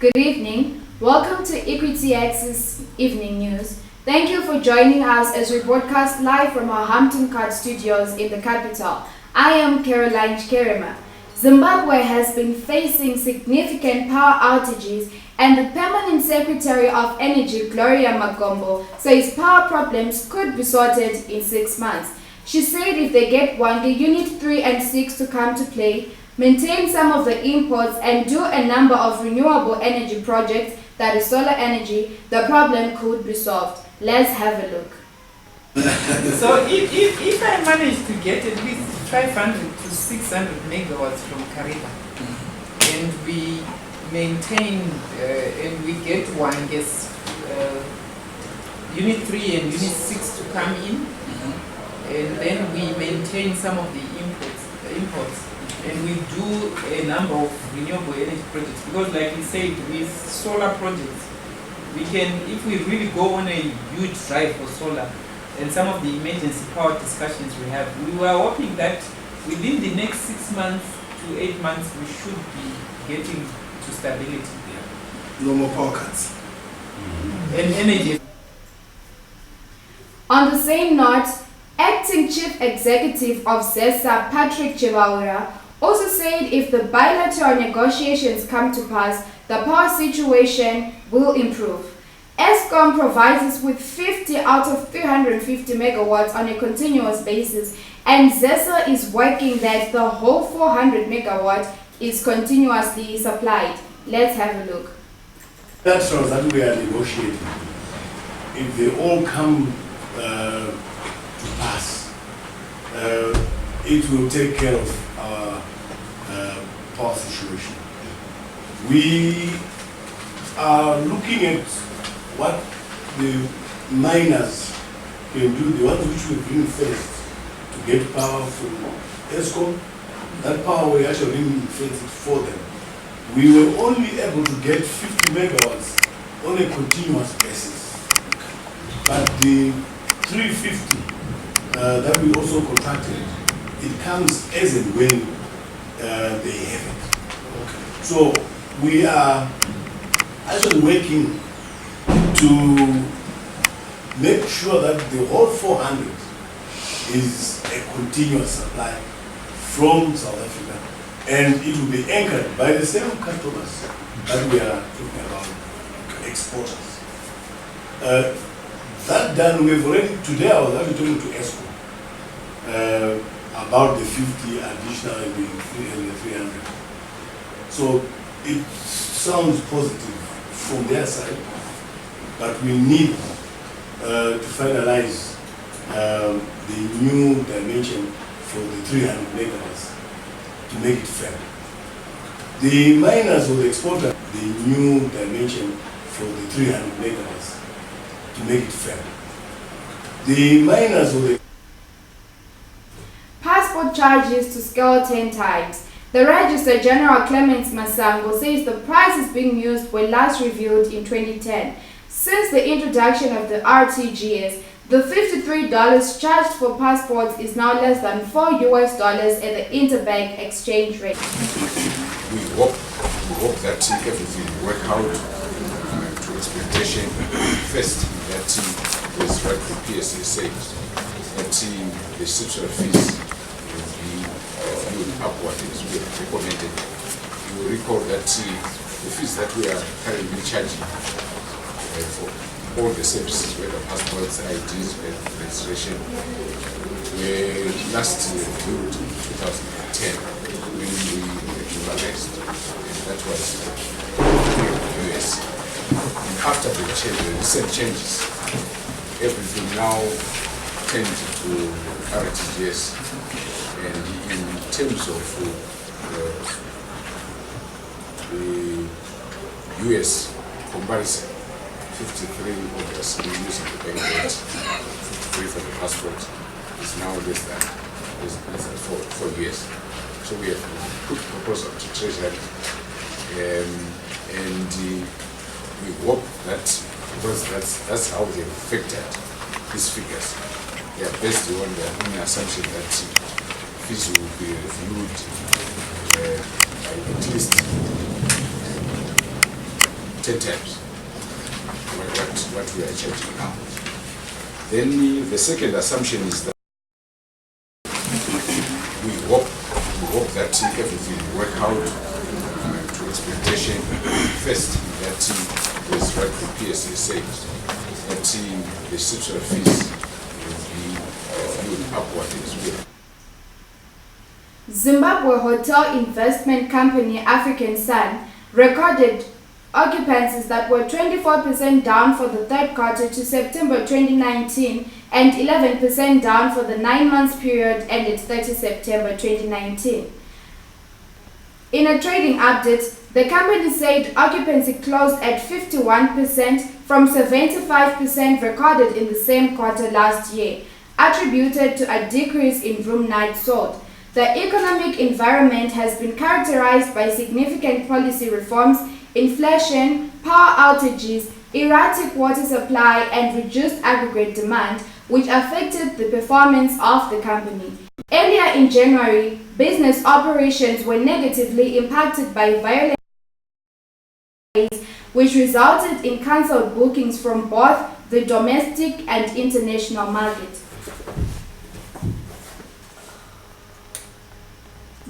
Good evening. Welcome to Equity Access Evening News. Thank you for joining us as we broadcast live from our Hampton Court studios in the capital. I am Caroline Chikerema. Zimbabwe has been facing significant power outages, and the Permanent Secretary of Energy, Gloria Magombo, says power problems could be sorted in 6 months. She said if they get Wange Unit 3 and 6 to come to play, maintain some of the imports and do a number of renewable energy projects, that is solar energy, the problem could be solved. Let's have a look. So if I manage to get at least 500 to 600 megawatts from Kariba, and we maintain and we get Wange's Unit 3 and Unit 6 to come in, and then we maintain some of the imports, and we do a number of renewable energy projects, because like we said, with solar projects, we can, if we really go on a huge drive for solar, and some of the emergency power discussions we have, we were hoping that within the next 6 months to 8 months, we should be getting to stability. No more power cuts. And energy. On the same note, Acting Chief Executive of ZESA, Patrick Chivaura, also said if the bilateral negotiations come to pass, the power situation will improve. Eskom provides us with 50 out of 350 megawatts on a continuous basis, and ZESA is working that the whole 400 megawatt is continuously supplied. Let's have a look. Bilaterals that we are negotiating, if they all come to pass, it will take care of our power situation. We are looking at what the miners can do, the ones which we bring first to get power from Eskom. That power we actually ring fence it for them. We were only able to get 50 megawatts on a continuous basis. But the 350 that we also contracted, it comes as and when they have it. Okay. So we are actually working to make sure that the whole 400 is a continuous supply from South Africa, and it will be anchored by the same customers that we are talking about, exporters. That done, we've already, today I was actually talking to Eskom about the 50 additional and the 300. So it sounds positive from their side, but we need to finalize the new dimension for the 300 megawatts to make it fair. The miners or the exporter, the new dimension for the 300 megawatts to make it fair. The miners or the Passport charges to scale 10 times. The Registrar General Clemens Masango says the prices being used were last reviewed in 2010. Since the introduction of the RTGS, the $53 charged for passports is now less than $4 at the interbank exchange rate. We hope that everything will work out to expectation. First, that as what the PSA said, that the subsidy fees will be viewed upward as we have recommended. You will recall that the fees that we are currently charging for all the services, whether passports, IDs, and registration, were last reviewed in 2010 when we regularized. That was the US. And after the recent changes, everything now tends to RTGS. And in terms of the US comparison, 53 orders using the bank rate, 53 for the passport is now less than 4 years. So we have put a proposal to Treasury, and we hope that, because that's how they have affected these figures. They are based on the assumption that fees will be reviewed by at least 10 times what we are charging now. Then the second assumption is that we hope that everything will work out to expectation. First, that as rightly PSA said, that the subsidy fees will be viewed upward as well. Zimbabwe hotel investment company African Sun recorded occupancies that were 24% down for the third quarter to September 2019 and 11% down for the 9 months period ended 30 September 2019. In a trading update, the company said occupancy closed at 51% from 75% recorded in the same quarter last year, attributed to a decrease in room nights sold. The economic environment has been characterized by significant policy reforms, inflation, power outages, erratic water supply, and reduced aggregate demand, which affected the performance of the company. Earlier in January, business operations were negatively impacted by violent which resulted in cancelled bookings from both the domestic and international market.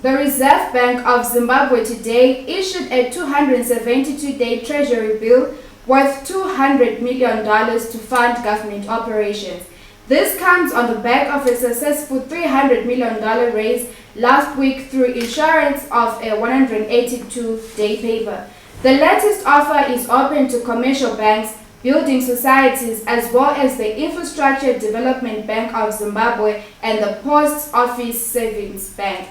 The Reserve Bank of Zimbabwe today issued a 272-day Treasury bill worth $200 million to fund government operations. This comes on the back of a successful $300 million raise last week through issuance of a 182-day paper. The latest offer is open to commercial banks, building societies, as well as the Infrastructure Development Bank of Zimbabwe and the Post Office Savings Bank.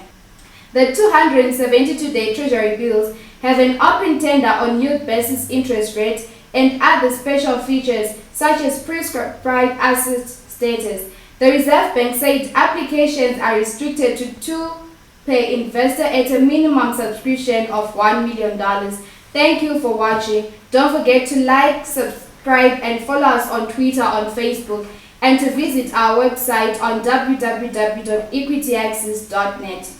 The 272-day Treasury bills have an open tender on youth basis interest rate and other special features such as prescribed asset status. The Reserve Bank said applications are restricted to 2 per investor at a minimum subscription of $1 million. Thank you for watching. Don't forget to like, subscribe, and follow us on Twitter, on Facebook, and to visit our website on www.equityaccess.net.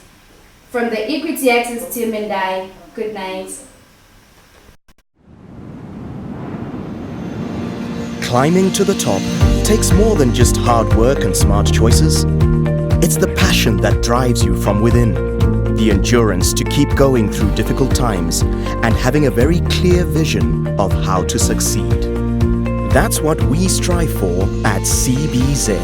From the Equity Access team and I, good night. Climbing to the top takes more than just hard work and smart choices. It's the passion that drives you from within, the endurance to keep going through difficult times, and having a very clear vision of how to succeed. That's what we strive for at CBZ.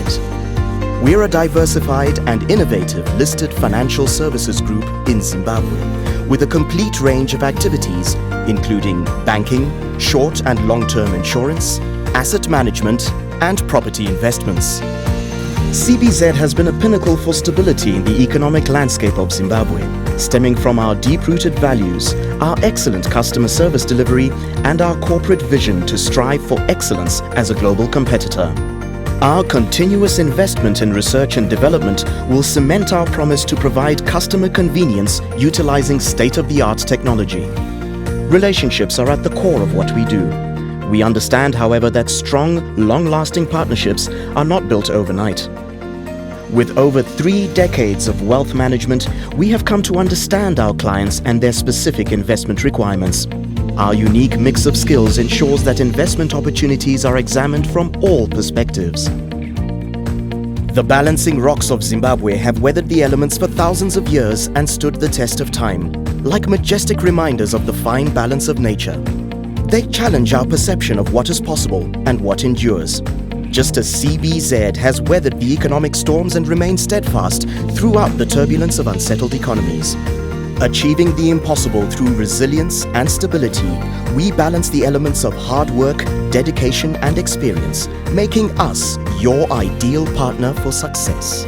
We're a diversified and innovative listed financial services group in Zimbabwe with a complete range of activities including banking, short and long-term insurance, asset management, and property investments. CBZ has been a pinnacle for stability in the economic landscape of Zimbabwe, stemming from our deep-rooted values, our excellent customer service delivery, and our corporate vision to strive for excellence as a global competitor. Our continuous investment in research and development will cement our promise to provide customer convenience utilizing state-of-the-art technology. Relationships are at the core of what we do. We understand, however, that strong, long-lasting partnerships are not built overnight. With over 3 decades of wealth management, we have come to understand our clients and their specific investment requirements. Our unique mix of skills ensures that investment opportunities are examined from all perspectives. The balancing rocks of Zimbabwe have weathered the elements for thousands of years and stood the test of time, like majestic reminders of the fine balance of nature. They challenge our perception of what is possible and what endures. Just as CBZ has weathered the economic storms and remained steadfast throughout the turbulence of unsettled economies. Achieving the impossible through resilience and stability, we balance the elements of hard work, dedication, and experience, making us your ideal partner for success.